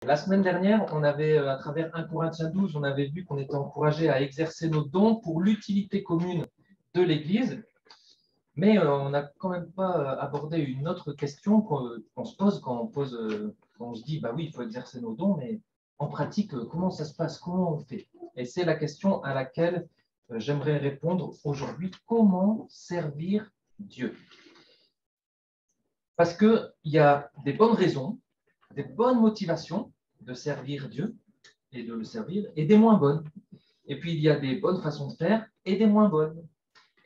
La semaine dernière, on avait, à travers 1 Corinthiens 12, on avait vu qu'on était encouragé à exercer nos dons pour l'utilité commune de l'Église. Mais on n'a quand même pas abordé une autre question qu'on se pose quand on se dit, bah oui, il faut exercer nos dons, mais en pratique, comment ça se passe? Comment on fait? Et c'est la question à laquelle j'aimerais répondre aujourd'hui. Comment servir Dieu? Parce qu'il y a des bonnes raisons, des bonnes motivations de servir Dieu et de le servir, et des moins bonnes. Et puis, il y a des bonnes façons de faire et des moins bonnes.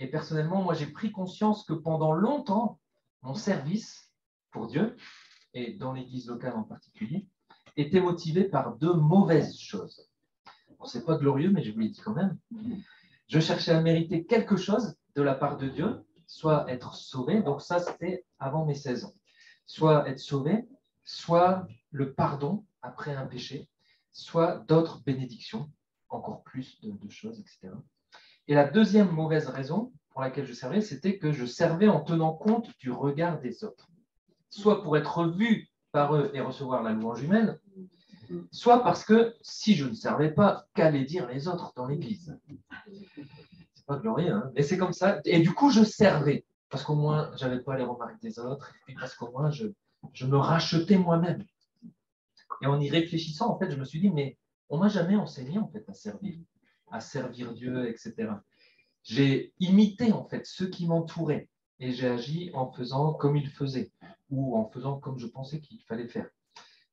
Et personnellement, moi, j'ai pris conscience que pendant longtemps, mon service pour Dieu, et dans l'Église locale en particulier, était motivé par de mauvaises choses. Bon, ce n'est pas glorieux, mais je vous l'ai dit quand même. Je cherchais à mériter quelque chose de la part de Dieu, soit être sauvé, donc ça, c'était avant mes 16 ans. Soit être sauvé, soit le pardon après un péché, soit d'autres bénédictions, encore plus de choses, etc. Et la deuxième mauvaise raison pour laquelle je servais, c'était que je servais en tenant compte du regard des autres. Soit pour être vu par eux et recevoir la louange humaine, soit parce que si je ne servais pas, qu'allaient dire les autres dans l'église? C'est pas glorieux, hein, mais c'est comme ça. Et du coup, je servais, parce qu'au moins, je n'avais pas les remarques des autres, et puis parce qu'au moins, je me rachetais moi-même. Et en y réfléchissant, en fait, je me suis dit, mais on ne m'a jamais enseigné en fait, à servir Dieu, etc. J'ai imité en fait ceux qui m'entouraient et j'ai agi en faisant comme ils faisaient ou en faisant comme je pensais qu'il fallait faire.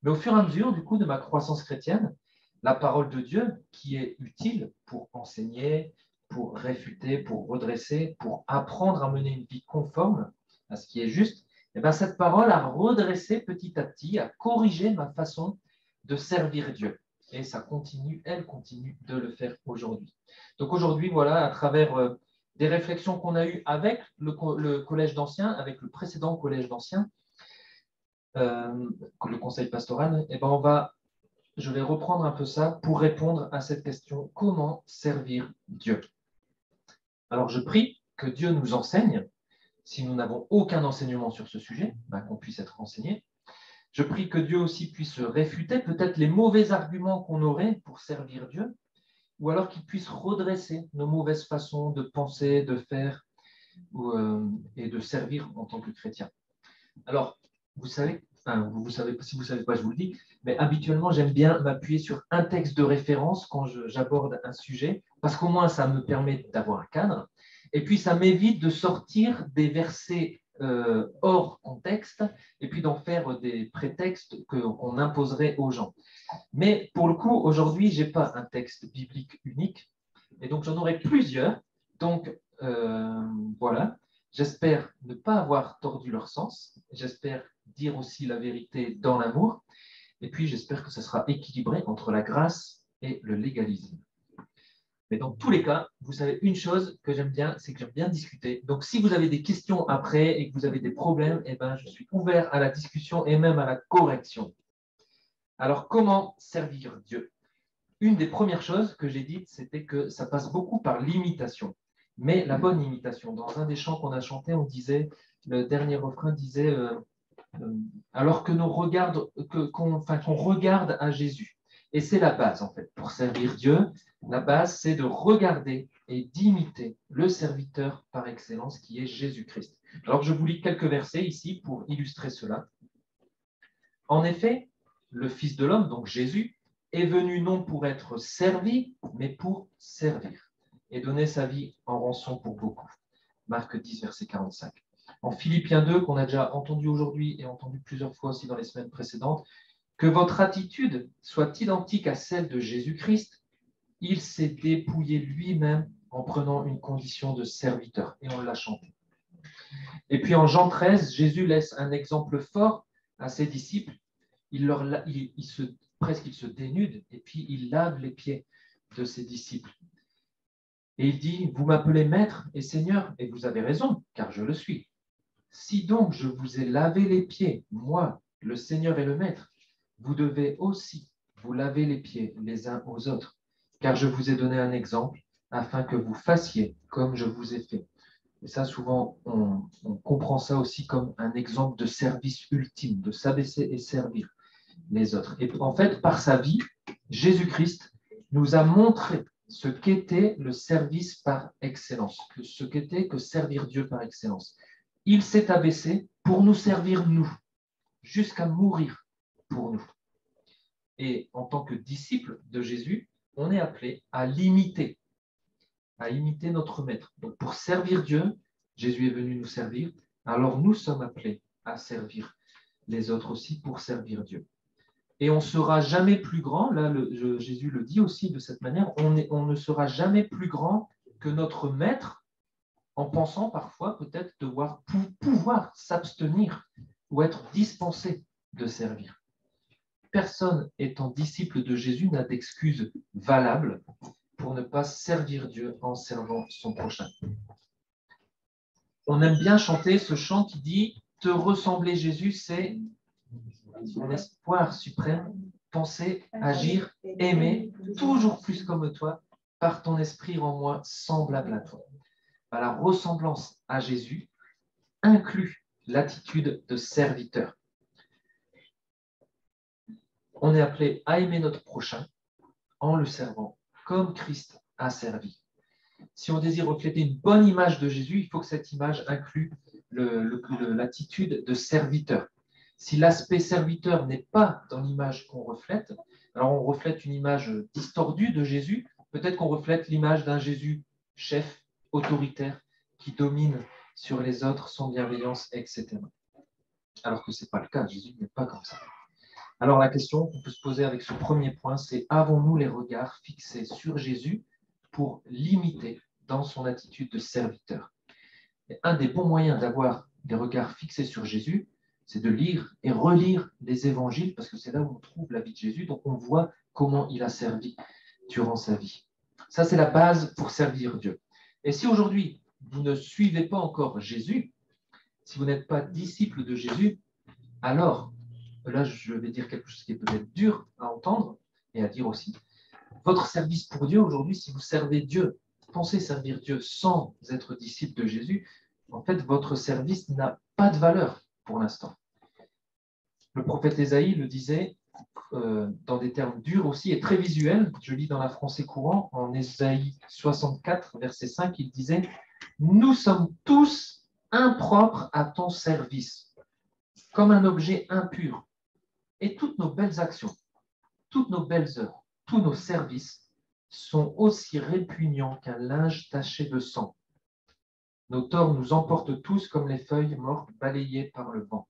Mais au fur et à mesure, du coup, de ma croissance chrétienne, la parole de Dieu, qui est utile pour enseigner, pour réfuter, pour redresser, pour apprendre à mener une vie conforme à ce qui est juste, et bien cette parole a redressé petit à petit, a corrigé ma façon de servir Dieu. Et ça continue, elle continue de le faire aujourd'hui. Donc aujourd'hui, voilà, à travers des réflexions qu'on a eues avec le collège d'anciens, avec le précédent collège d'anciens, le conseil pastoral, et ben je vais reprendre un peu ça pour répondre à cette question, comment servir Dieu? Alors je prie que Dieu nous enseigne, si nous n'avons aucun enseignement sur ce sujet, ben, qu'on puisse être enseigné. Je prie que Dieu aussi puisse réfuter peut-être les mauvais arguments qu'on aurait pour servir Dieu, ou alors qu'il puisse redresser nos mauvaises façons de penser, de faire et de servir en tant que chrétien. Alors, vous savez, si vous ne savez pas, je vous le dis, mais habituellement, j'aime bien m'appuyer sur un texte de référence quand j'aborde un sujet, parce qu'au moins, ça me permet d'avoir un cadre, et puis ça m'évite de sortir des versets hors contexte, et puis d'en faire des prétextes qu'on imposerait aux gens. Mais pour le coup, aujourd'hui, je n'ai pas un texte biblique unique, et donc j'en aurai plusieurs. Donc, voilà. J'espère ne pas avoir tordu leur sens. J'espère dire aussi la vérité dans l'amour. Et puis, j'espère que ce sera équilibré entre la grâce et le légalisme. Mais dans tous les cas, vous savez une chose que j'aime bien, c'est que j'aime bien discuter. Donc, si vous avez des questions après et que vous avez des problèmes, eh ben, je suis ouvert à la discussion et même à la correction. Alors, comment servir Dieu? Une des premières choses que j'ai dites, c'était que ça passe beaucoup par l'imitation. Mais la bonne imitation. Dans un des chants qu'on a chanté, on disait, le dernier refrain disait, alors que qu'on regarde à Jésus. Et c'est la base, en fait. Pour servir Dieu, la base, c'est de regarder et d'imiter le serviteur par excellence qui est Jésus-Christ. Alors, je vous lis quelques versets ici pour illustrer cela. En effet, le Fils de l'homme, donc Jésus, est venu non pour être servi, mais pour servir et donner sa vie en rançon pour beaucoup. Marc 10, verset 45. En Philippiens 2, qu'on a déjà entendu aujourd'hui et entendu plusieurs fois aussi dans les semaines précédentes, que votre attitude soit identique à celle de Jésus-Christ. Il s'est dépouillé lui-même en prenant une condition de serviteur. Et on l'a chanté. Et puis en Jean 13, Jésus laisse un exemple fort à ses disciples. Presque il se dénude et puis il lave les pieds de ses disciples. Et il dit, vous m'appelez maître et seigneur, et vous avez raison, car je le suis. Si donc je vous ai lavé les pieds, moi, le Seigneur et le Maître, vous devez aussi vous laver les pieds les uns aux autres, car je vous ai donné un exemple afin que vous fassiez comme je vous ai fait. Et ça, souvent, on comprend ça aussi comme un exemple de service ultime, de s'abaisser et servir. les autres. Et en fait, par sa vie, Jésus-Christ nous a montré ce qu'était le service par excellence, ce qu'était que servir Dieu par excellence. Il s'est abaissé pour nous servir nous, jusqu'à mourir pour nous. Et en tant que disciple de Jésus, on est appelé à l'imiter, à imiter notre Maître. Donc pour servir Dieu, Jésus est venu nous servir, alors nous sommes appelés à servir les autres aussi pour servir Dieu. Et on ne sera jamais plus grand, là Jésus le dit aussi de cette manière, on ne sera jamais plus grand que notre Maître, en pensant parfois peut-être devoir pouvoir s'abstenir ou être dispensé de servir. Personne étant disciple de Jésus n'a d'excuse valable pour ne pas servir Dieu en servant son prochain. On aime bien chanter ce chant qui dit « Te ressembler Jésus, c'est mon espoir suprême, penser, agir, aimer, toujours plus comme toi, par ton esprit en moi, semblable à toi. » La ressemblance à Jésus inclut l'attitude de serviteur. On est appelé à aimer notre prochain en le servant, comme Christ a servi. Si on désire refléter une bonne image de Jésus, il faut que cette image inclue l'attitude de serviteur. Si l'aspect serviteur n'est pas dans l'image qu'on reflète, alors on reflète une image distordue de Jésus, peut-être qu'on reflète l'image d'un Jésus chef, autoritaire, qui domine sur les autres sans bienveillance, etc. Alors que ce n'est pas le cas, Jésus n'est pas comme ça. Alors la question qu'on peut se poser avec ce premier point, c'est avons-nous les regards fixés sur Jésus pour l'imiter dans son attitude de serviteur? Et un des bons moyens d'avoir des regards fixés sur Jésus, c'est de lire et relire les évangiles, parce que c'est là où on trouve la vie de Jésus, donc on voit comment il a servi durant sa vie. Ça, c'est la base pour servir Dieu. Et si aujourd'hui, vous ne suivez pas encore Jésus, si vous n'êtes pas disciple de Jésus, alors, là, je vais dire quelque chose qui est peut-être dur à entendre et à dire aussi. Votre service pour Dieu aujourd'hui, si vous servez Dieu, pensez servir Dieu sans être disciple de Jésus, en fait, votre service n'a pas de valeur pour l'instant. Le prophète Ésaïe le disait dans des termes durs aussi et très visuels. Je lis dans la Français courant, en Ésaïe 64, verset 5, il disait « Nous sommes tous impropres à ton service, comme un objet impur. Et toutes nos belles actions, toutes nos belles œuvres, tous nos services sont aussi répugnants qu'un linge taché de sang. Nos torts nous emportent tous comme les feuilles mortes balayées par le vent. »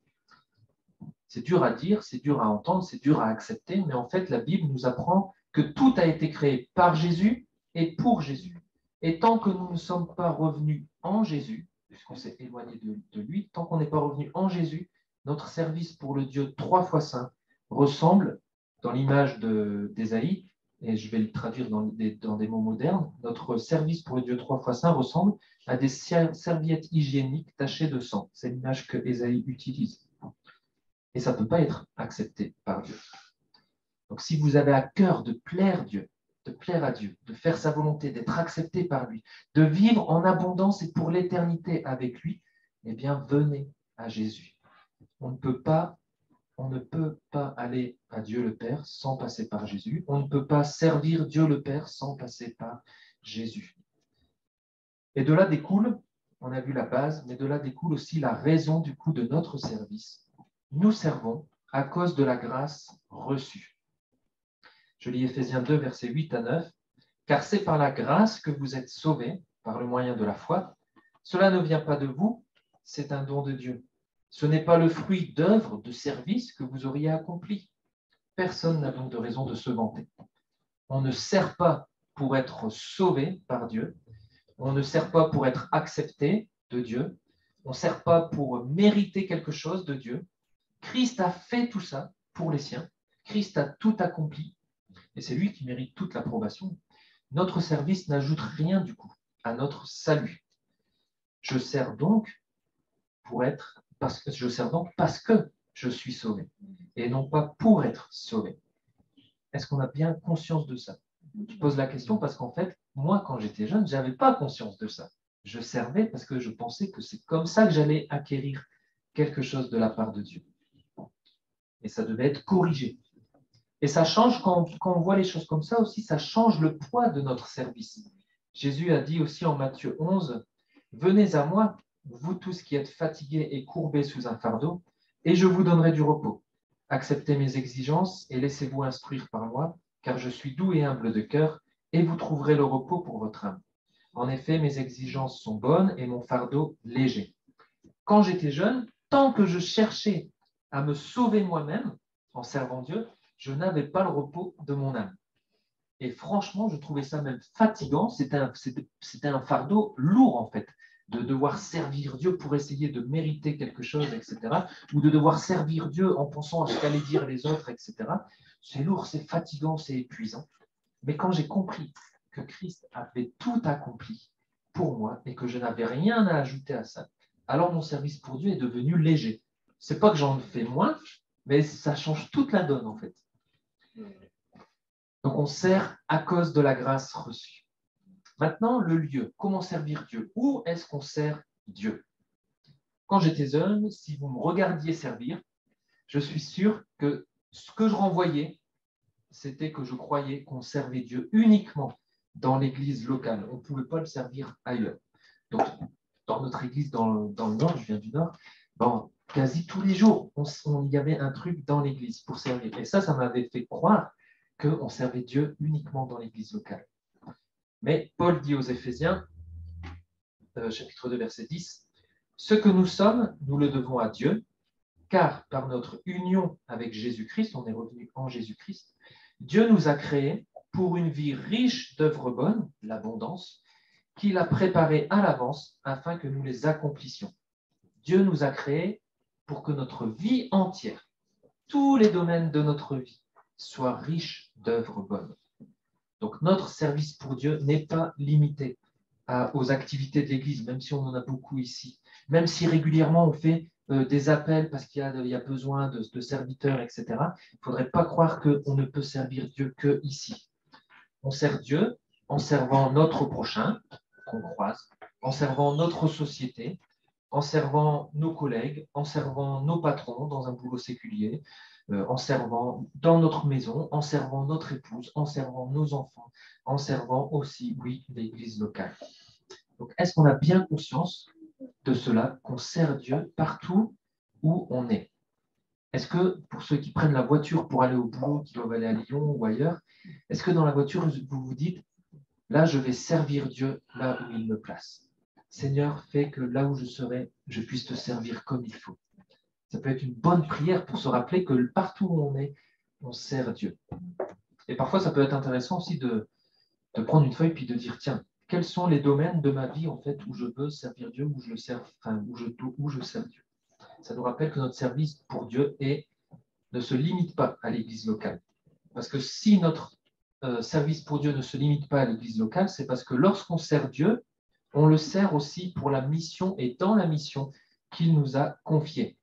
C'est dur à dire, c'est dur à entendre, c'est dur à accepter, mais en fait, la Bible nous apprend que tout a été créé par Jésus et pour Jésus. Et tant que nous ne sommes pas revenus en Jésus, puisqu'on s'est éloigné de lui, tant qu'on n'est pas revenu en Jésus, notre service pour le Dieu 3 fois saint ressemble, dans l'image d'Ésaïe, et je vais le traduire dans des mots modernes, notre service pour le Dieu 3 fois saint ressemble à des serviettes hygiéniques tachées de sang. C'est l'image que Ésaïe utilise. Et ça ne peut pas être accepté par Dieu. Donc si vous avez à cœur de plaire Dieu, de plaire à Dieu, de faire sa volonté, d'être accepté par lui, de vivre en abondance et pour l'éternité avec lui, eh bien venez à Jésus. On ne peut pas aller à Dieu le Père sans passer par Jésus. On ne peut pas servir Dieu le Père sans passer par Jésus. Et de là découle, on a vu la base, mais de là découle aussi la raison du coup de notre service. Nous servons à cause de la grâce reçue. Je lis Éphésiens 2, versets 8 à 9. Car c'est par la grâce que vous êtes sauvés, par le moyen de la foi. Cela ne vient pas de vous, c'est un don de Dieu. Ce n'est pas le fruit d'œuvres, de services que vous auriez accomplis. Personne n'a donc de raison de se vanter. On ne sert pas pour être sauvé par Dieu. On ne sert pas pour être accepté de Dieu. On ne sert pas pour mériter quelque chose de Dieu. Christ a fait tout ça pour les siens. Christ a tout accompli. Et c'est lui qui mérite toute l'approbation. Notre service n'ajoute rien du coup à notre salut. Je sers donc parce que je suis sauvé et non pas pour être sauvé. Est-ce qu'on a bien conscience de ça? Je pose la question parce qu'en fait, moi, quand j'étais jeune, je n'avais pas conscience de ça. Je servais parce que je pensais que c'est comme ça que j'allais acquérir quelque chose de la part de Dieu. Et ça devait être corrigé. Et ça change, quand on voit les choses comme ça aussi, ça change le poids de notre service. Jésus a dit aussi en Matthieu 11, « Venez à moi, vous tous qui êtes fatigués et courbés sous un fardeau, et je vous donnerai du repos. Acceptez mes exigences et laissez-vous instruire par moi, car je suis doux et humble de cœur, et vous trouverez le repos pour votre âme. En effet, mes exigences sont bonnes et mon fardeau léger. » Quand j'étais jeune, tant que je cherchais à me sauver moi-même en servant Dieu, je n'avais pas le repos de mon âme. Et franchement, je trouvais ça même fatigant. C'était un fardeau lourd, en fait, de devoir servir Dieu pour essayer de mériter quelque chose, etc. Ou de devoir servir Dieu en pensant à ce qu'allaient dire les autres, etc. C'est lourd, c'est fatigant, c'est épuisant. Mais quand j'ai compris que Christ avait tout accompli pour moi et que je n'avais rien à ajouter à ça, alors mon service pour Dieu est devenu léger. C'est pas que j'en fais moins, mais ça change toute la donne, en fait. Donc, on sert à cause de la grâce reçue. Maintenant, le lieu. Comment servir Dieu? Où est-ce qu'on sert Dieu? Quand j'étais jeune, si vous me regardiez servir, je suis sûr que ce que je renvoyais, c'était que je croyais qu'on servait Dieu uniquement dans l'église locale. On ne pouvait pas le servir ailleurs. Donc, dans notre église dans le Nord, je viens du Nord, bon, quasi tous les jours, il y avait un truc dans l'église pour servir. Et ça m'avait fait croire qu'on servait Dieu uniquement dans l'église locale. Mais Paul dit aux Éphésiens, chapitre 2, verset 10, « Ce que nous sommes, nous le devons à Dieu, car par notre union avec Jésus-Christ, on est revenu en Jésus-Christ, Dieu nous a créés pour une vie riche d'œuvres bonnes, l'abondance, qu'il a préparée à l'avance afin que nous les accomplissions. Dieu nous a créés pour que notre vie entière, tous les domaines de notre vie, soient riches d'œuvres bonnes. » Donc notre service pour Dieu n'est pas limité aux activités de l'Église, même si on en a beaucoup ici, même si régulièrement on fait des appels parce qu'il y a besoin de serviteurs, etc. Il ne faudrait pas croire qu'on ne peut servir Dieu que ici. On sert Dieu en servant notre prochain, qu'on croise, en servant notre société, en servant nos collègues, en servant nos patrons dans un boulot séculier, en servant dans notre maison, en servant notre épouse, en servant nos enfants, en servant aussi, oui, l'Église locale. Donc, est-ce qu'on a bien conscience de cela, qu'on sert Dieu partout où on est? Est-ce que, pour ceux qui prennent la voiture pour aller au boulot, qui doivent aller à Lyon ou ailleurs, est-ce que dans la voiture, vous vous dites, là, je vais servir Dieu là où il me place? Seigneur, fais que là où je serai, je puisse te servir comme il faut. Ça peut être une bonne prière pour se rappeler que partout où on est, on sert Dieu. Et parfois, ça peut être intéressant aussi de prendre une feuille puis de dire, tiens, quels sont les domaines de ma vie en fait où je veux servir Dieu, où je le sers, enfin, où je sers Dieu. Ça nous rappelle que notre service pour Dieu ne se limite pas à l'église locale. Parce que si notre service pour Dieu ne se limite pas à l'église locale, c'est parce que lorsqu'on sert Dieu, on le sert aussi pour la mission et dans la mission qu'il nous a confiée.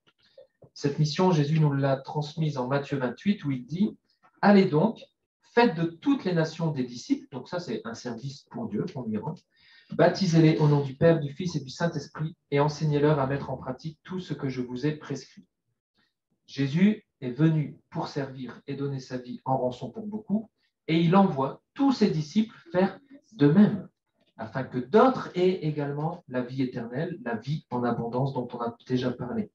Cette mission, Jésus nous l'a transmise en Matthieu 28, où il dit « Allez donc, faites de toutes les nations des disciples », donc ça c'est un service pour Dieu, qu'on y rend, « baptisez-les au nom du Père, du Fils et du Saint-Esprit, et enseignez-leur à mettre en pratique tout ce que je vous ai prescrit. » Jésus est venu pour servir et donner sa vie en rançon pour beaucoup, et il envoie tous ses disciples faire de même, afin que d'autres aient également la vie éternelle, la vie en abondance dont on a déjà parlé.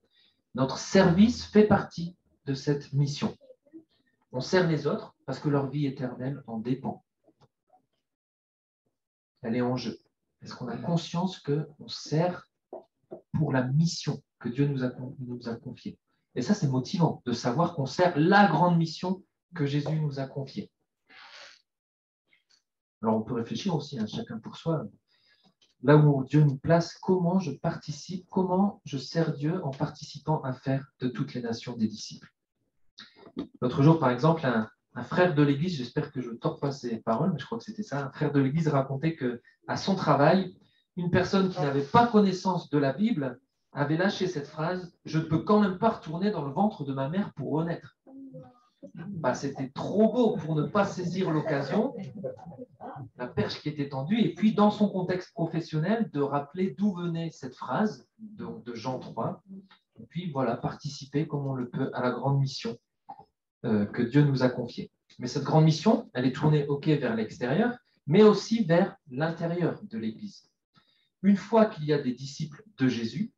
Notre service fait partie de cette mission. On sert les autres parce que leur vie éternelle en dépend. Elle est en jeu. Est-ce qu'on a conscience qu'on sert pour la mission que Dieu nous a confiée? Et ça, c'est motivant de savoir qu'on sert la grande mission que Jésus nous a confiée. Alors, on peut réfléchir aussi, chacun pour soi. Là où Dieu nous place, comment je participe, comment je sers Dieu en participant à faire de toutes les nations des disciples. L'autre jour, par exemple, un frère de l'Église, j'espère que je ne tords pas ses paroles, mais je crois que c'était ça, un frère de l'Église racontait qu'à son travail, une personne qui n'avait pas connaissance de la Bible avait lâché cette phrase « Je ne peux quand même pas retourner dans le ventre de ma mère pour renaître ». C'était trop beau pour ne pas saisir l'occasion, la perche qui était tendue, et puis dans son contexte professionnel, de rappeler d'où venait cette phrase de Jean 3, et puis voilà, participer comme on le peut à la grande mission. que Dieu nous a confiée. Mais cette grande mission, elle est tournée, ok, vers l'extérieur, mais aussi vers l'intérieur de l'Église. Une fois qu'il y a des disciples de Jésus,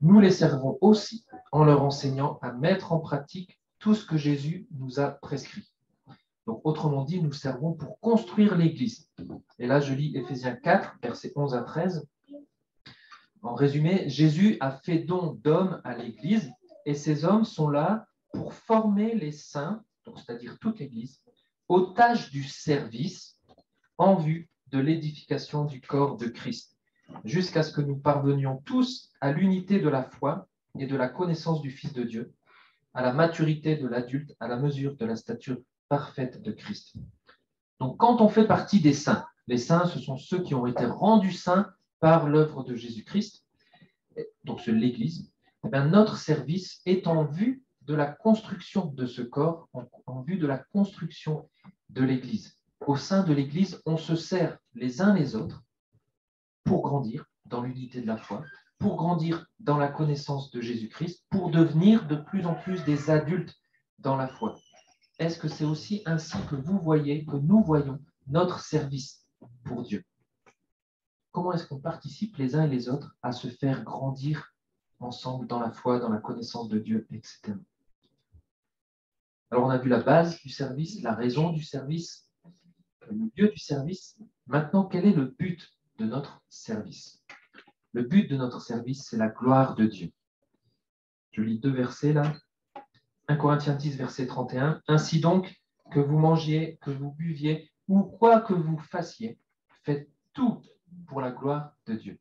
nous les servons aussi en leur enseignant à mettre en pratique tout ce que Jésus nous a prescrit. Donc, autrement dit, nous servons pour construire l'Église. Et là, je lis Éphésiens 4, versets 11 à 13. En résumé, Jésus a fait don d'hommes à l'Église et ces hommes sont là pour former les saints, c'est-à-dire toute l'Église, aux tâches du service en vue de l'édification du corps de Christ, jusqu'à ce que nous parvenions tous à l'unité de la foi et de la connaissance du Fils de Dieu, à la maturité de l'adulte, à la mesure de la stature parfaite de Christ. Donc, quand on fait partie des saints, les saints, ce sont ceux qui ont été rendus saints par l'œuvre de Jésus-Christ, donc c'est l'Église, eh bien, notre service est en vue de la construction de ce corps, en vue de la construction de l'Église. Au sein de l'Église, on se sert les uns les autres pour grandir dans l'unité de la foi, pour grandir dans la connaissance de Jésus-Christ, pour devenir de plus en plus des adultes dans la foi. Est-ce que c'est aussi ainsi que vous voyez, que nous voyons notre service pour Dieu? Comment est-ce qu'on participe les uns et les autres à se faire grandir ensemble dans la foi, dans la connaissance de Dieu, etc. Alors, on a vu la base du service, la raison du service, le lieu du service. Maintenant, quel est le but de notre service? Le but de notre service, c'est la gloire de Dieu. Je lis 2 versets là. 1 Corinthiens 10, verset 31. Ainsi donc, que vous mangiez, que vous buviez, ou quoi que vous fassiez, faites tout pour la gloire de Dieu.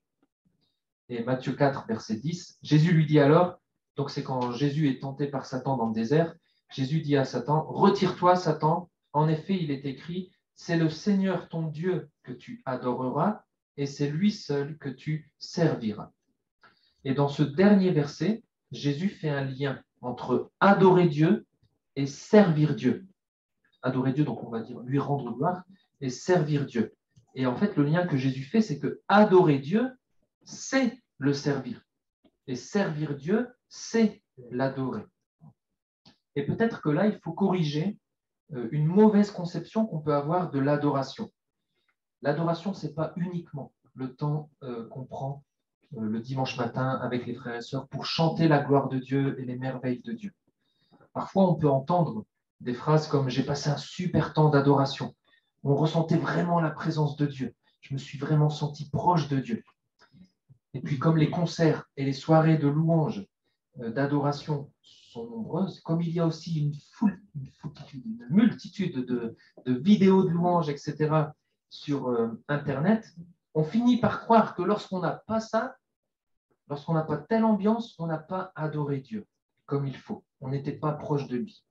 Et Matthieu 4, verset 10, Jésus lui dit alors, donc c'est quand Jésus est tenté par Satan dans le désert, Jésus dit à Satan, retire-toi Satan, en effet il est écrit, c'est le Seigneur ton Dieu que tu adoreras et c'est lui seul que tu serviras. Et dans ce dernier verset, Jésus fait un lien entre adorer Dieu et servir Dieu. Adorer Dieu, donc on va dire lui rendre gloire, et servir Dieu. Et en fait, le lien que Jésus fait, c'est que adorer Dieu, c'est le servir. Et servir Dieu, c'est l'adorer. Et peut-être que là, il faut corriger une mauvaise conception qu'on peut avoir de l'adoration. L'adoration, ce n'est pas uniquement le temps qu'on prend le dimanche matin avec les frères et sœurs pour chanter la gloire de Dieu et les merveilles de Dieu. Parfois, on peut entendre des phrases comme « j'ai passé un super temps d'adoration ». On ressentait vraiment la présence de Dieu. Je me suis vraiment senti proche de Dieu. Et puis, comme les concerts et les soirées de louanges, d'adoration sont nombreuses, comme il y a aussi une multitude de vidéos de louanges, etc., sur Internet, on finit par croire que lorsqu'on n'a pas ça, lorsqu'on n'a pas telle ambiance, on n'a pas adoré Dieu comme il faut. On n'était pas proche de lui.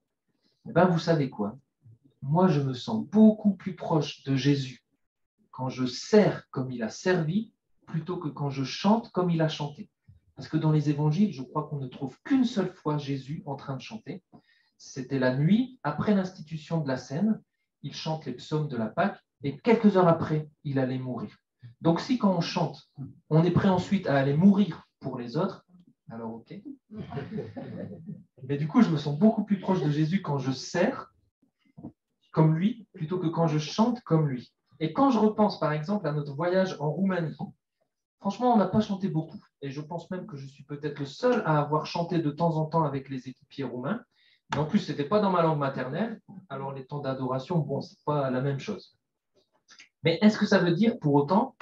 Et bien, vous savez quoi? Moi, je me sens beaucoup plus proche de Jésus quand je sers comme il a servi, plutôt que quand je chante comme il a chanté. Parce que dans les évangiles, je crois qu'on ne trouve qu'une seule fois Jésus en train de chanter. C'était la nuit, après l'institution de la scène. Il chante les psaumes de la Pâque et quelques heures après, il allait mourir. Donc si quand on chante, on est prêt ensuite à aller mourir pour les autres, alors ok. Mais du coup, je me sens beaucoup plus proche de Jésus quand je sers comme lui, plutôt que quand je chante comme lui. Et quand je repense par exemple à notre voyage en Roumanie, franchement, on n'a pas chanté beaucoup. Et je pense même que je suis peut-être le seul à avoir chanté de temps en temps avec les équipiers roumains. Mais en plus, ce n'était pas dans ma langue maternelle. Alors, les temps d'adoration, bon, ce n'est pas la même chose. Mais est-ce que ça veut dire pour autant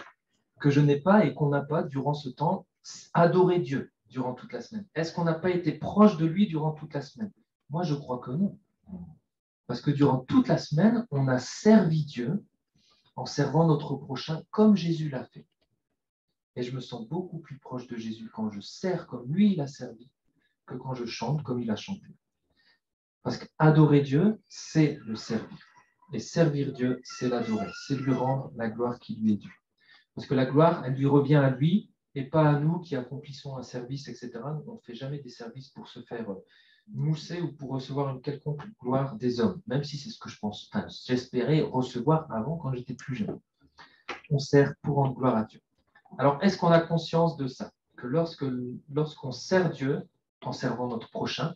que je n'ai pas et qu'on n'a pas, durant ce temps, adoré Dieu durant toute la semaine? Est-ce qu'on n'a pas été proche de lui durant toute la semaine? Moi, je crois que non. Parce que durant toute la semaine, on a servi Dieu en servant notre prochain comme Jésus l'a fait. Et je me sens beaucoup plus proche de Jésus quand je sers comme lui, il a servi, que quand je chante comme il a chanté. Parce qu'adorer Dieu, c'est le servir. Et servir Dieu, c'est l'adorer. C'est lui rendre la gloire qui lui est due. Parce que la gloire, elle lui revient à lui et pas à nous qui accomplissons un service, etc. On ne fait jamais des services pour se faire mousser ou pour recevoir une quelconque gloire des hommes, même si c'est ce que je pense. Enfin, j'espérais recevoir avant quand j'étais plus jeune. On sert pour rendre gloire à Dieu. Alors, est-ce qu'on a conscience de ça? Que lorsqu'on sert Dieu en servant notre prochain,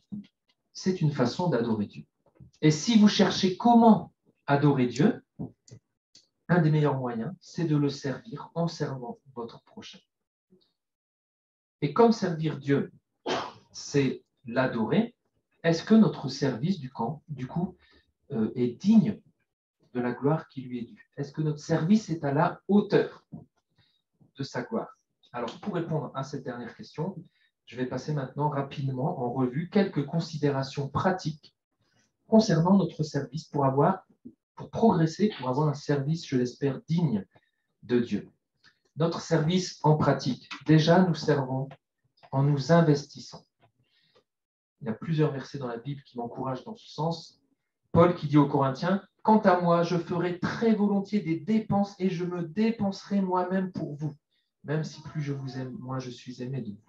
c'est une façon d'adorer Dieu. Et si vous cherchez comment adorer Dieu, un des meilleurs moyens, c'est de le servir en servant votre prochain. Et comme servir Dieu, c'est l'adorer, est-ce que notre service, du coup, est digne de la gloire qui lui est due? Est-ce que notre service est à la hauteur de sa gloire? Alors, pour répondre à cette dernière question, je vais passer maintenant rapidement en revue quelques considérations pratiques concernant notre service pour progresser, pour avoir un service, je l'espère, digne de Dieu. Notre service en pratique, déjà nous servons en nous investissant. Il y a plusieurs versets dans la Bible qui m'encouragent dans ce sens. Paul qui dit aux Corinthiens, « Quant à moi, je ferai très volontiers des dépenses et je me dépenserai moi-même pour vous, même si plus je vous aime, moins je suis aimé de vous. »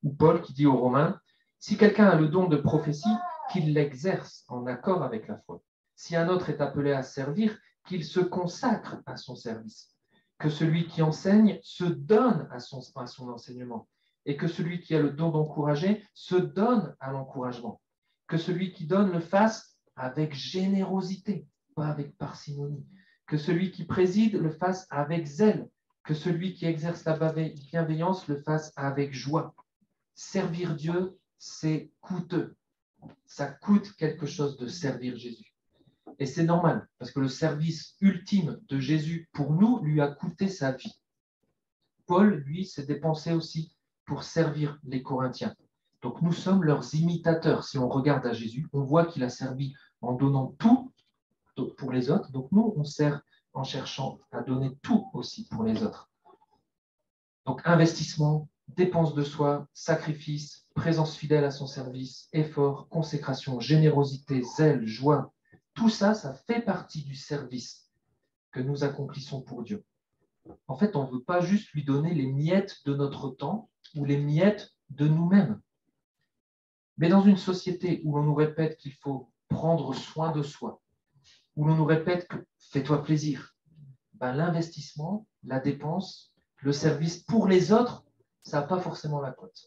Ou Paul qui dit aux Romains, « Si quelqu'un a le don de prophétie, qu'il l'exerce en accord avec la foi. Si un autre est appelé à servir, qu'il se consacre à son service. Que celui qui enseigne se donne à son enseignement. Et que celui qui a le don d'encourager se donne à l'encouragement. Que celui qui donne le fasse avec générosité, pas avec parcimonie. Que celui qui préside le fasse avec zèle. Que celui qui exerce la bienveillance le fasse avec joie. Servir Dieu, c'est coûteux. Ça coûte quelque chose de servir Jésus. Et c'est normal, parce que le service ultime de Jésus pour nous lui a coûté sa vie. Paul, lui, s'est dépensé aussi pour servir les Corinthiens. Donc nous sommes leurs imitateurs. Si on regarde à Jésus, on voit qu'il a servi en donnant tout pour les autres. Donc nous, on sert en cherchant à donner tout aussi pour les autres. Donc investissement, dépense de soi, sacrifice, présence fidèle à son service, effort, consécration, générosité, zèle, joie, tout ça, ça fait partie du service que nous accomplissons pour Dieu. En fait, on ne veut pas juste lui donner les miettes de notre temps ou les miettes de nous-mêmes. Mais dans une société où l'on nous répète qu'il faut prendre soin de soi, où l'on nous répète que fais-toi plaisir, l'investissement, la dépense, le service pour les autres, ça n'a pas forcément la cote.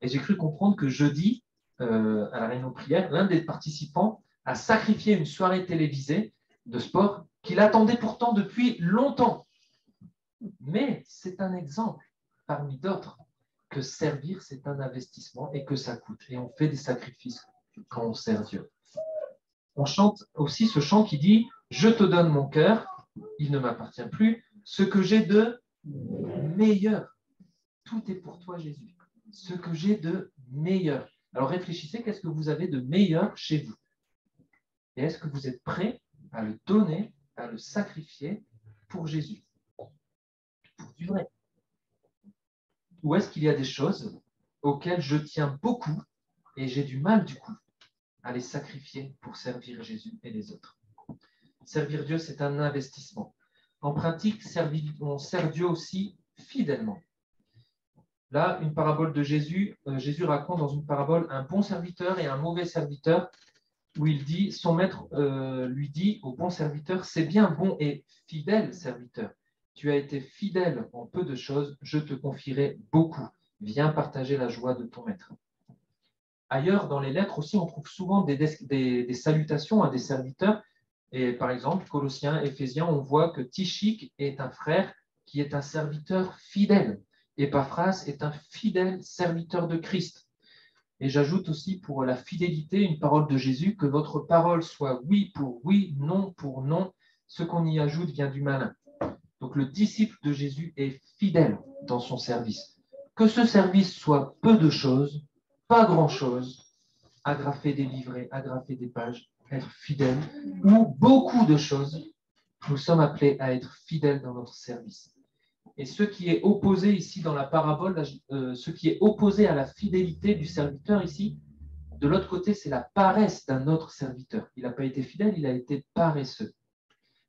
Et j'ai cru comprendre que jeudi, à la réunion de prière, l'un des participants a sacrifié une soirée télévisée de sport qu'il attendait pourtant depuis longtemps. Mais c'est un exemple parmi d'autres que servir, c'est un investissement et que ça coûte. Et on fait des sacrifices quand on sert Dieu. On chante aussi ce chant qui dit « Je te donne mon cœur, il ne m'appartient plus, ce que j'ai de meilleur. » Tout est pour toi, Jésus. Ce que j'ai de meilleur. Alors réfléchissez, qu'est-ce que vous avez de meilleur chez vous? Et est-ce que vous êtes prêt à le donner, à le sacrifier pour Jésus? Pour du vrai. Ou est-ce qu'il y a des choses auxquelles je tiens beaucoup et j'ai du mal, du coup, à les sacrifier pour servir Jésus et les autres? Servir Dieu, c'est un investissement. En pratique, on sert Dieu aussi fidèlement. Là, une parabole de Jésus, Jésus raconte dans une parabole un bon serviteur et un mauvais serviteur, où il dit, son maître lui dit au bon serviteur, c'est bien, bon et fidèle serviteur. Tu as été fidèle en peu de choses, je te confierai beaucoup. Viens partager la joie de ton maître. Ailleurs, dans les lettres aussi, on trouve souvent des salutations à des serviteurs. Et par exemple, Colossiens, Éphésiens, on voit que Tychik est un frère qui est un serviteur fidèle. Épaphras est un fidèle serviteur de Christ. Et j'ajoute aussi pour la fidélité une parole de Jésus, que votre parole soit oui pour oui, non pour non. Ce qu'on y ajoute vient du malin. Donc le disciple de Jésus est fidèle dans son service. Que ce service soit peu de choses, pas grand-chose, agrafer des livrets, agrafer des pages, être fidèle, ou beaucoup de choses, nous sommes appelés à être fidèles dans notre service. Et ce qui est opposé ici dans la parabole, ce qui est opposé à la fidélité du serviteur ici, de l'autre côté, c'est la paresse d'un autre serviteur. Il n'a pas été fidèle, il a été paresseux.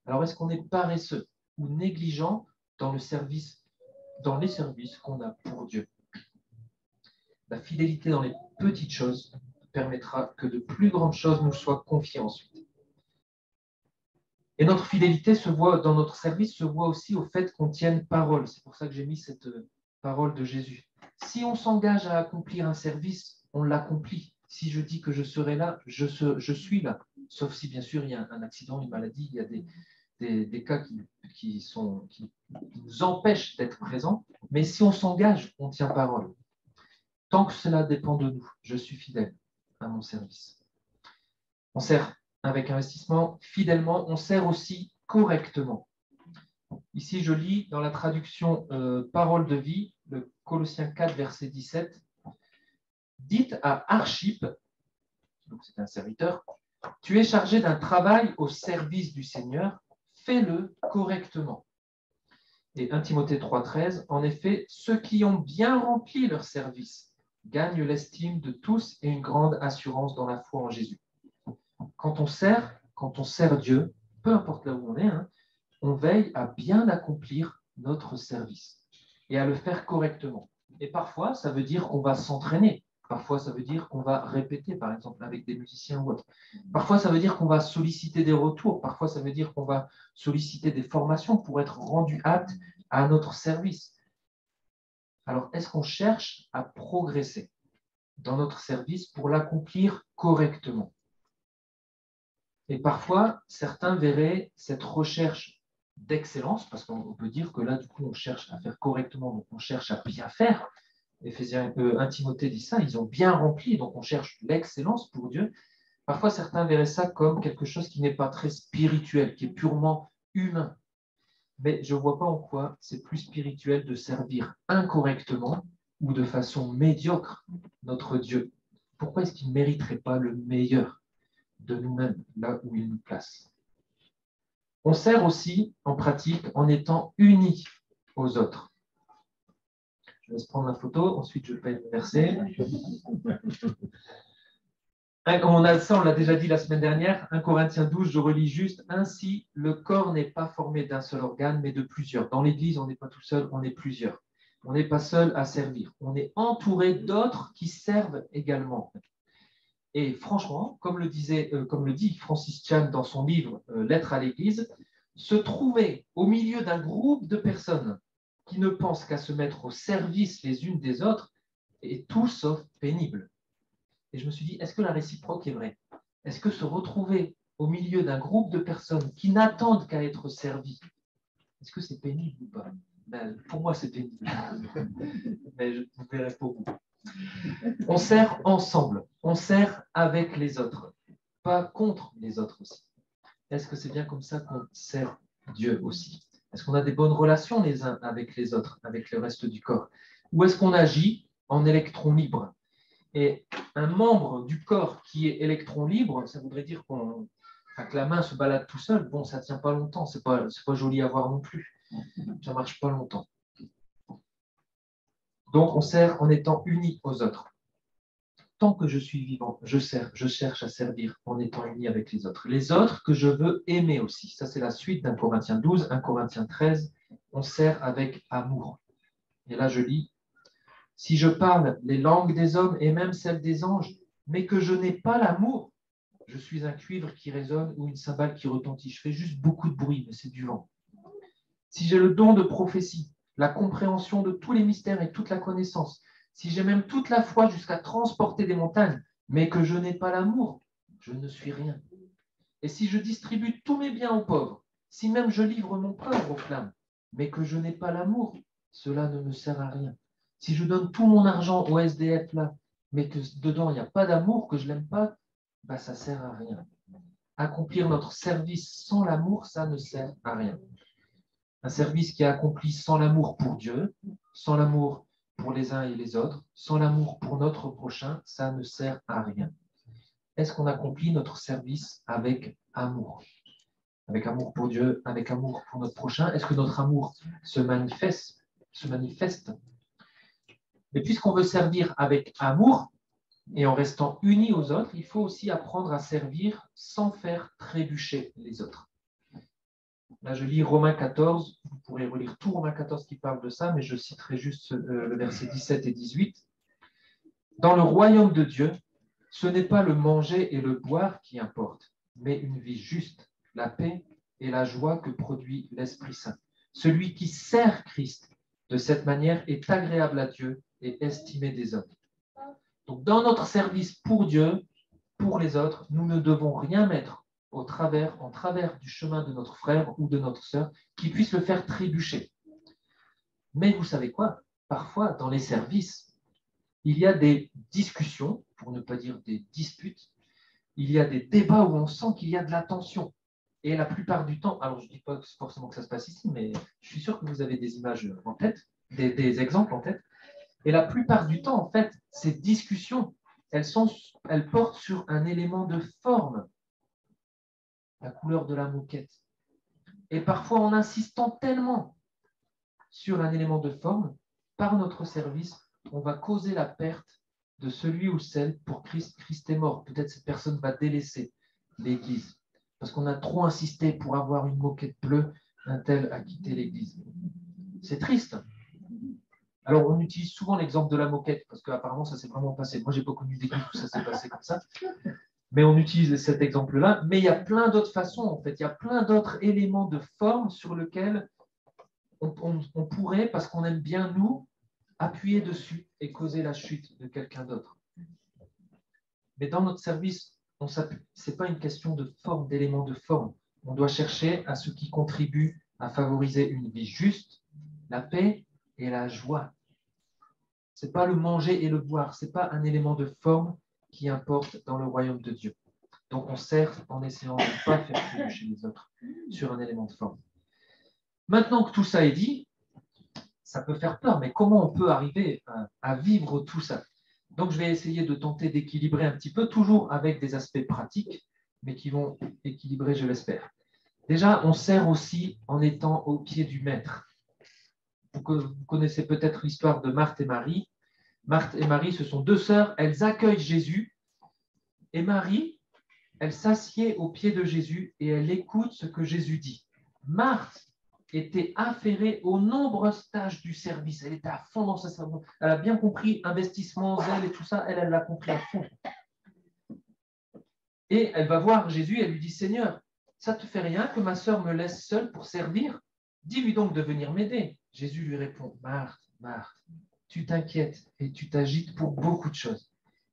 Alors, est-ce qu'on est paresseux ou négligent dans les services qu'on a pour Dieu? La fidélité dans les petites choses permettra que de plus grandes choses nous soient confiées ensuite. Et notre fidélité dans notre service se voit aussi au fait qu'on tienne parole. C'est pour ça que j'ai mis cette parole de Jésus. Si on s'engage à accomplir un service, on l'accomplit. Si je dis que je serai là, je suis là. Sauf si, bien sûr, il y a un accident, une maladie, il y a des cas qui nous empêchent d'être présents. Mais si on s'engage, on tient parole. Tant que cela dépend de nous, je suis fidèle à mon service. On sert avec investissement, fidèlement, on sert aussi correctement. Ici, je lis dans la traduction Parole de vie, le Colossiens 4, verset 17. Dites à Archippe, donc c'est un serviteur, tu es chargé d'un travail au service du Seigneur, fais-le correctement. Et 1 Timothée 3,13, en effet, ceux qui ont bien rempli leur service gagnent l'estime de tous et une grande assurance dans la foi en Jésus. Quand on sert Dieu, peu importe là où on est, on veille à bien accomplir notre service et à le faire correctement. Et parfois, ça veut dire qu'on va s'entraîner. Parfois, ça veut dire qu'on va répéter, par exemple, avec des musiciens ou autres. Parfois, ça veut dire qu'on va solliciter des retours. Parfois, ça veut dire qu'on va solliciter des formations pour être rendu apte à notre service. Alors, est-ce qu'on cherche à progresser dans notre service pour l'accomplir correctement? Et parfois, certains verraient cette recherche d'excellence, parce qu'on peut dire que là, du coup, on cherche à faire correctement, donc on cherche à bien faire. Éphésiens 1 Timothée dit ça, ils ont bien rempli, donc on cherche l'excellence pour Dieu. Parfois, certains verraient ça comme quelque chose qui n'est pas très spirituel, qui est purement humain. Mais je ne vois pas en quoi c'est plus spirituel de servir incorrectement ou de façon médiocre notre Dieu. Pourquoi est-ce qu'il ne mériterait pas le meilleur de nous-mêmes, là où il nous place? On sert aussi en pratique en étant unis aux autres. Je vais prendre la photo, ensuite je vais le verset. On l'a déjà dit la semaine dernière, 1 Corinthiens 12, je relis juste, ainsi le corps n'est pas formé d'un seul organe, mais de plusieurs. Dans l'Église, on n'est pas tout seul, on est plusieurs. On n'est pas seul à servir. On est entouré d'autres qui servent également. Et franchement, comme le dit Francis Chan dans son livre Lettres à l'Église, se trouver au milieu d'un groupe de personnes qui ne pensent qu'à se mettre au service les unes des autres est tout sauf pénible. Et je me suis dit, est-ce que la réciproque est vraie? Est-ce que se retrouver au milieu d'un groupe de personnes qui n'attendent qu'à être servies, est-ce que c'est pénible ou pas? Pour moi, c'est pénible. Mais je vous verrai pour vous. On sert ensemble, on sert avec les autres, pas contre les autres aussi. Est-ce que c'est bien comme ça qu'on sert Dieu aussi? Est-ce qu'on a des bonnes relations les uns avec les autres, avec le reste du corps? Ou est-ce qu'on agit en électron libre? Et un membre du corps qui est électron libre, ça voudrait dire que la main se balade tout seul. Bon, ça ne tient pas longtemps, c'est pas joli à voir non plus. Ça ne marche pas longtemps. Donc, on sert en étant unis aux autres. Tant que je suis vivant, je cherche à servir en étant uni avec les autres. Les autres que je veux aimer aussi. Ça, c'est la suite d'1 Corinthiens 12, 1 Corinthiens 13. On sert avec amour. Et là, je lis, si je parle les langues des hommes et même celles des anges, mais que je n'ai pas l'amour, je suis un cuivre qui résonne ou une cymbale qui retentit. Je fais juste beaucoup de bruit, mais c'est du vent. Si j'ai le don de prophétie, la compréhension de tous les mystères et toute la connaissance, si j'ai même toute la foi jusqu'à transporter des montagnes, mais que je n'ai pas l'amour, je ne suis rien. Et si je distribue tous mes biens aux pauvres, si même je livre mon corps aux flammes, mais que je n'ai pas l'amour, cela ne me sert à rien. Si je donne tout mon argent au SDF là, mais que dedans il n'y a pas d'amour, que je ne l'aime pas, ça ne sert à rien. Accomplir notre service sans l'amour, ça ne sert à rien. Un service qui est accompli sans l'amour pour Dieu, sans l'amour pour les uns et les autres, sans l'amour pour notre prochain, ça ne sert à rien. Est-ce qu'on accomplit notre service avec amour? Avec amour pour Dieu, avec amour pour notre prochain? Est-ce que notre amour se manifeste? Mais puisqu'on veut servir avec amour et en restant unis aux autres, il faut aussi apprendre à servir sans faire trébucher les autres. Là, je lis Romains 14, vous pourrez relire tout Romains 14 qui parle de ça, mais je citerai juste le verset 17 et 18. Dans le royaume de Dieu, ce n'est pas le manger et le boire qui importent, mais une vie juste, la paix et la joie que produit l'Esprit Saint. Celui qui sert Christ de cette manière est agréable à Dieu et estimé des hommes. Donc, dans notre service pour Dieu, pour les autres, nous ne devons rien mettre en travers du chemin de notre frère ou de notre sœur qui puisse le faire trébucher. Mais vous savez quoi? Parfois, dans les services, il y a des discussions, pour ne pas dire des disputes, il y a des débats où on sent qu'il y a de la tension. Et la plupart du temps, alors je ne dis pas forcément que ça se passe ici, mais je suis sûr que vous avez des images en tête, des exemples en tête. Et la plupart du temps, en fait, ces discussions, elles portent sur un élément de forme, la couleur de la moquette. Et parfois, en insistant tellement sur un élément de forme, par notre service, on va causer la perte de celui ou celle pour Christ. Christ est mort. Peut-être cette personne va délaisser l'Église parce qu'on a trop insisté pour avoir une moquette bleue, un tel a quitté l'Église. C'est triste. Alors, on utilise souvent l'exemple de la moquette parce qu'apparemment, ça s'est vraiment passé. Moi, je n'ai pas connu d'église où ça s'est passé comme ça. Mais on utilise cet exemple-là. Mais il y a plein d'autres façons, en fait. Il y a plein d'autres éléments de forme sur lesquels on pourrait, parce qu'on aime bien nous, appuyer dessus et causer la chute de quelqu'un d'autre. Mais dans notre service, ce n'est pas une question de forme, d'éléments de forme. On doit chercher à ce qui contribue à favoriser une vie juste, la paix et la joie. Ce n'est pas le manger et le boire, ce n'est pas un élément de forme qui importe dans le royaume de Dieu. Donc on sert en essayant de ne pas faire trébucher les autres sur un élément de forme. Maintenant que tout ça est dit, ça peut faire peur, mais comment on peut arriver à vivre tout ça? Donc je vais essayer de tenter d'équilibrer un petit peu, toujours avec des aspects pratiques, mais qui vont équilibrer, je l'espère. Déjà, on sert aussi en étant au pied du maître. Vous connaissez peut-être l'histoire de Marthe et Marie. Marthe et Marie, ce sont deux sœurs, elles accueillent Jésus, et Marie, elle s'assied au pied de Jésus et elle écoute ce que Jésus dit. Marthe était affairée aux nombreuses tâches du service. Elle était à fond dans sa service. Elle a bien compris investissement, zèle et tout ça. Elle l'a compris à fond. Et elle va voir Jésus et elle lui dit, Seigneur, ça ne te fait rien que ma sœur me laisse seule pour servir? Dis-lui donc de venir m'aider. Jésus lui répond, Marthe, Marthe, tu t'inquiètes et tu t'agites pour beaucoup de choses.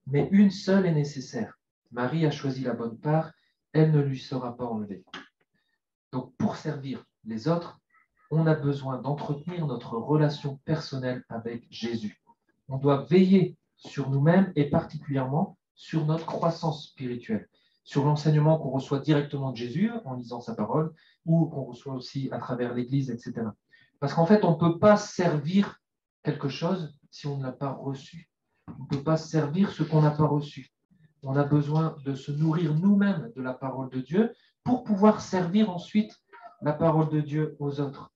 Mais une seule est nécessaire. Marie a choisi la bonne part, elle ne lui sera pas enlevée. Donc pour servir les autres, on a besoin d'entretenir notre relation personnelle avec Jésus. On doit veiller sur nous-mêmes et particulièrement sur notre croissance spirituelle, sur l'enseignement qu'on reçoit directement de Jésus en lisant sa parole ou qu'on reçoit aussi à travers l'Église, etc. Parce qu'en fait, on ne peut pas servir quelque chose si on ne l'a pas reçu. On ne peut pas servir ce qu'on n'a pas reçu. On a besoin de se nourrir nous-mêmes de la parole de Dieu pour pouvoir servir ensuite la parole de Dieu aux autres.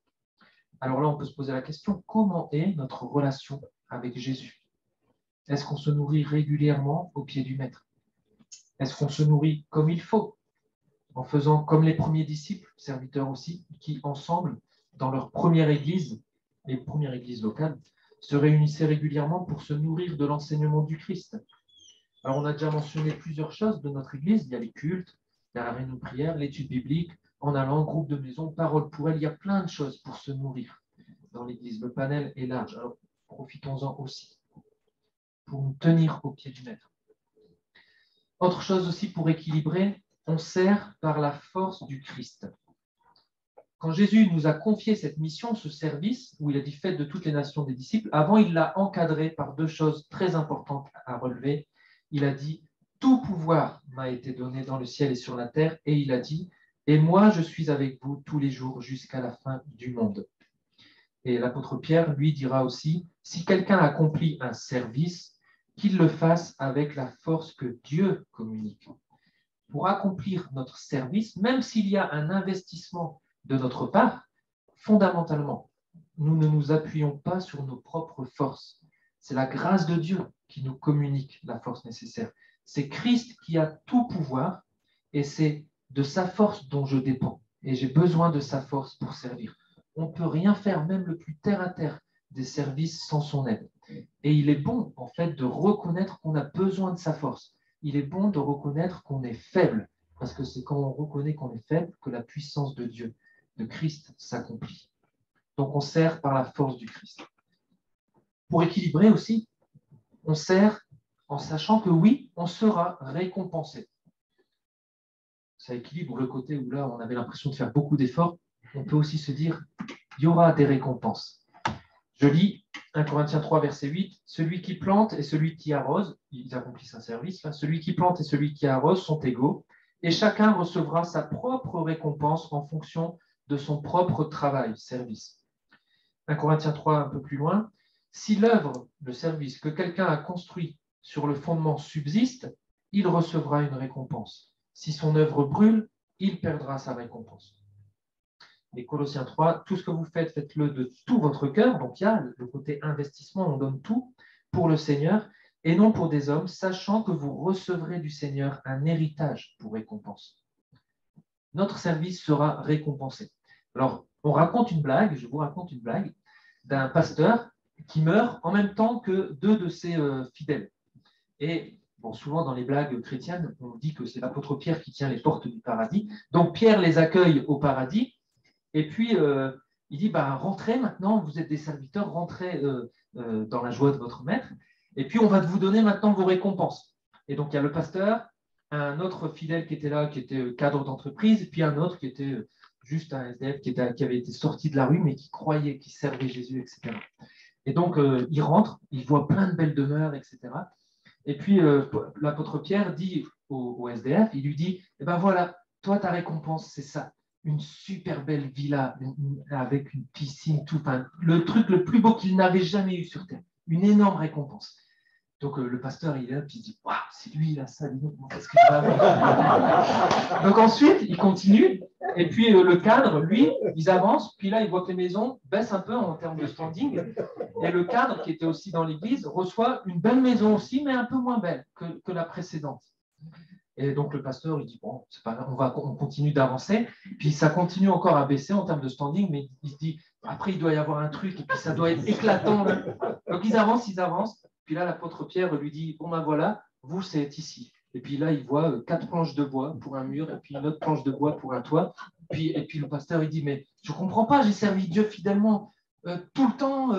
Alors là, on peut se poser la question, comment est notre relation avec Jésus? Est-ce qu'on se nourrit régulièrement au pied du Maître? Est-ce qu'on se nourrit comme il faut, en faisant comme les premiers disciples, serviteurs aussi, qui ensemble, dans leur première église, les premières églises locales, se réunissaient régulièrement pour se nourrir de l'enseignement du Christ? Alors, on a déjà mentionné plusieurs choses de notre église. Il y a les cultes, il y a la réunion de prière, l'étude biblique, en allant, groupe de maison, parole pour elle. Il y a plein de choses pour se nourrir dans l'église. Le panel est large. Alors, profitons-en aussi pour nous tenir au pied du Maître. Autre chose aussi pour équilibrer, on sert par la force du Christ. Quand Jésus nous a confié cette mission, ce service, où il a dit faites de toutes les nations des disciples, avant il l'a encadré par deux choses très importantes à relever. Il a dit tout pouvoir m'a été donné dans le ciel et sur la terre, et il a dit et moi je suis avec vous tous les jours jusqu'à la fin du monde. Et l'apôtre Pierre lui dira aussi si quelqu'un accomplit un service, qu'il le fasse avec la force que Dieu communique. Pour accomplir notre service, même s'il y a un investissement de notre part, fondamentalement, nous ne nous appuyons pas sur nos propres forces. C'est la grâce de Dieu qui nous communique la force nécessaire. C'est Christ qui a tout pouvoir et c'est de sa force dont je dépends. Et j'ai besoin de sa force pour servir. On ne peut rien faire, même le plus terre à terre, des services sans son aide. Et il est bon, en fait, de reconnaître qu'on a besoin de sa force. Il est bon de reconnaître qu'on est faible, parce que c'est quand on reconnaît qu'on est faible que la puissance de Dieu, de Christ, s'accomplit. Donc on sert par la force du Christ. Pour équilibrer aussi, on sert en sachant que oui, on sera récompensé. Ça équilibre le côté où là, on avait l'impression de faire beaucoup d'efforts. On peut aussi se dire, il y aura des récompenses. Je lis 1 Corinthiens 3, verset 8, celui qui plante et celui qui arrose, ils accomplissent un service, là, celui qui plante et celui qui arrose sont égaux, et chacun recevra sa propre récompense en fonction de son propre travail, service. 1 Corinthiens 3, un peu plus loin, si l'œuvre, le service que quelqu'un a construit sur le fondement subsiste, il recevra une récompense. Si son œuvre brûle, il perdra sa récompense. Et Colossiens 3, tout ce que vous faites, faites-le de tout votre cœur. Donc il y a le côté investissement, on donne tout pour le Seigneur et non pour des hommes, sachant que vous recevrez du Seigneur un héritage pour récompense. Notre service sera récompensé. Alors, on raconte une blague, je vous raconte une blague, d'un pasteur qui meurt en même temps que deux de ses fidèles. Et bon, souvent dans les blagues chrétiennes, on dit que c'est l'apôtre Pierre qui tient les portes du paradis. Donc Pierre les accueille au paradis. Et puis, il dit, rentrez maintenant, vous êtes des serviteurs, rentrez dans la joie de votre maître. Et puis, on va vous donner maintenant vos récompenses. Et donc, il y a le pasteur, un autre fidèle qui était là, qui était cadre d'entreprise, puis un autre qui était juste un SDF qui avait été sorti de la rue, mais qui croyait, qui servait Jésus, etc. Et donc, il rentre, il voit plein de belles demeures, etc. Et puis, l'apôtre Pierre dit au SDF, il lui dit, eh ben voilà, toi, ta récompense, c'est ça. Une super belle villa avec une piscine, tout, enfin, le truc le plus beau qu'il n'avait jamais eu sur Terre. Une énorme récompense. Donc le pasteur, il est là, puis il dit, waouh, c'est lui, là, ça, dis donc, qu'est-ce que je vais avoir. Donc ensuite, il continue, et puis le cadre, lui, ils avancent, puis là, il voit que les maisons baissent un peu en termes de standing, et le cadre, qui était aussi dans l'église, reçoit une belle maison aussi, mais un peu moins belle que la précédente. Et donc le pasteur, il dit, bon, c'est pas grave, on continue d'avancer. Puis ça continue encore à baisser en termes de standing, mais il se dit, après, il doit y avoir un truc, et puis ça doit être éclatant. Là. Donc ils avancent. Puis là, l'apôtre Pierre lui dit, bon ben voilà, vous, c'est ici. Et puis là, il voit 4 planches de bois pour un mur, et puis une autre planche de bois pour un toit. Et puis le pasteur, il dit, mais je ne comprends pas, j'ai servi Dieu fidèlement tout le temps,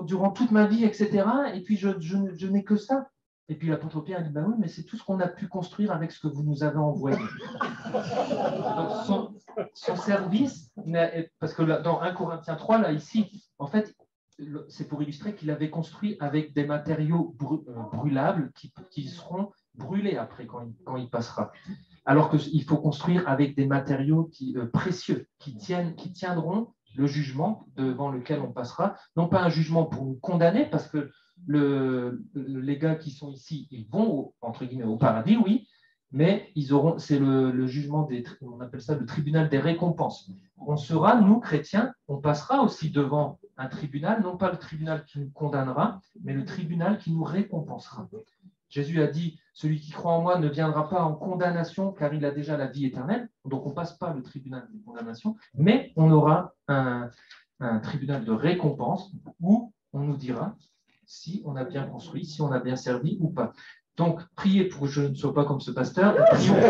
durant toute ma vie, etc. Et puis je n'ai que ça. Et puis l'apôtre Pierre dit, oui, mais c'est tout ce qu'on a pu construire avec ce que vous nous avez envoyé. Donc son service, parce que là, dans 1 Corinthiens 3, là, ici, en fait, c'est pour illustrer qu'il avait construit avec des matériaux brûlables qui seront brûlés après quand il passera. Alors qu'il faut construire avec des matériaux précieux qui tiendront le jugement devant lequel on passera. Non pas un jugement pour nous condamner, parce que les gars qui sont ici, ils vont, entre guillemets, au paradis, oui, mais c'est le jugement on appelle ça le tribunal des récompenses. On sera, nous, chrétiens, on passera aussi devant un tribunal, non pas le tribunal qui nous condamnera, mais le tribunal qui nous récompensera. Jésus a dit, celui qui croit en moi ne viendra pas en condamnation, car il a déjà la vie éternelle. Donc, on ne passe pas le tribunal de condamnation, mais on aura un tribunal de récompense où on nous dira si on a bien construit, si on a bien servi ou pas. Donc, priez pour que je ne sois pas comme ce pasteur. Prions pour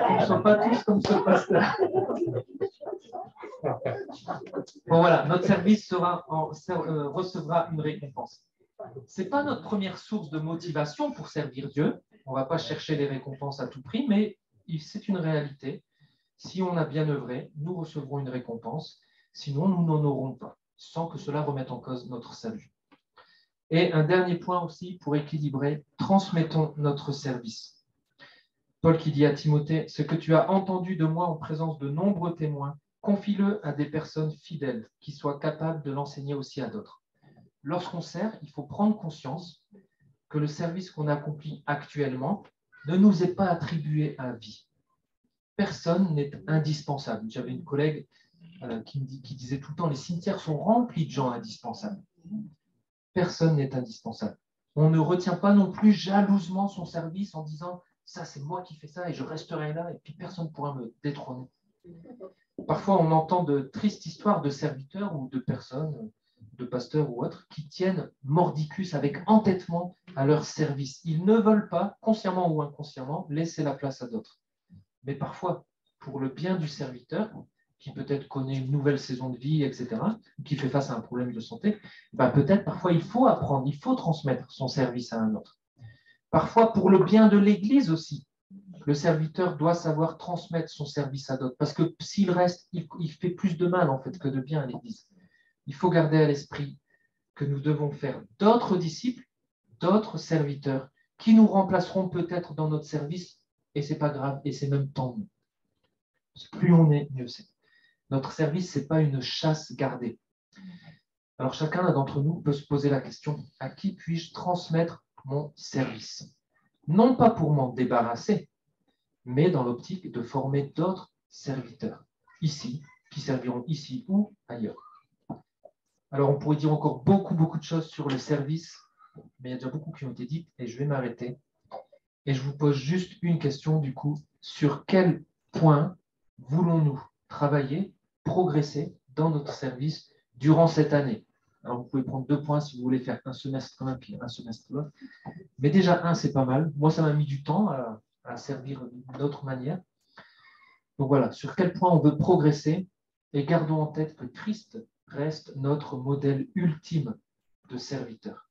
qu'on ne soit pas tous comme ce pasteur. Bon, voilà, notre service recevra une récompense. Ce n'est pas notre première source de motivation pour servir Dieu. On ne va pas chercher les récompenses à tout prix, mais c'est une réalité. Si on a bien œuvré, nous recevrons une récompense. Sinon, nous n'en aurons pas, sans que cela remette en cause notre salut. Et un dernier point aussi pour équilibrer, transmettons notre service. Paul qui dit à Timothée, ce que tu as entendu de moi en présence de nombreux témoins, confie-le à des personnes fidèles qui soient capables de l'enseigner aussi à d'autres. Lorsqu'on sert, il faut prendre conscience que le service qu'on accomplit actuellement ne nous est pas attribué à vie. Personne n'est indispensable. J'avais une collègue qui disait tout le temps, les cimetières sont remplis de gens indispensables. Personne n'est indispensable. On ne retient pas non plus jalousement son service en disant ça c'est moi qui fais ça et je resterai là et puis personne ne pourra me détrôner. Parfois on entend de tristes histoires de serviteurs ou de personnes, de pasteurs ou autres, qui tiennent mordicus avec entêtement à leur service. Ils ne veulent pas, consciemment ou inconsciemment, laisser la place à d'autres. Mais parfois, pour le bien du serviteur, qui peut-être connaît une nouvelle saison de vie, etc., qui fait face à un problème de santé, ben peut-être parfois il faut apprendre, il faut transmettre son service à un autre. Parfois, pour le bien de l'Église aussi, le serviteur doit savoir transmettre son service à d'autres, parce que s'il reste, il fait plus de mal en fait que de bien à l'Église. Il faut garder à l'esprit que nous devons faire d'autres disciples, d'autres serviteurs, qui nous remplaceront peut-être dans notre service, et c'est pas grave, et c'est même tant mieux. Plus on est, mieux c'est. Notre service, ce n'est pas une chasse gardée. Alors chacun d'entre nous peut se poser la question, à qui puis-je transmettre mon service? Non pas pour m'en débarrasser, mais dans l'optique de former d'autres serviteurs, ici, qui serviront ici ou ailleurs. Alors on pourrait dire encore beaucoup de choses sur le service, mais il y a déjà beaucoup qui ont été dites et je vais m'arrêter. Et je vous pose juste une question du coup, sur quel point voulons-nous travailler, progresser dans notre service durant cette année? Alors vous pouvez prendre 2 points si vous voulez faire un semestre un puis un semestre l'autre. Mais déjà un, c'est pas mal. Moi, ça m'a mis du temps à servir d'une autre manière. Donc voilà, sur quel point on veut progresser et gardons en tête que Christ reste notre modèle ultime de serviteur.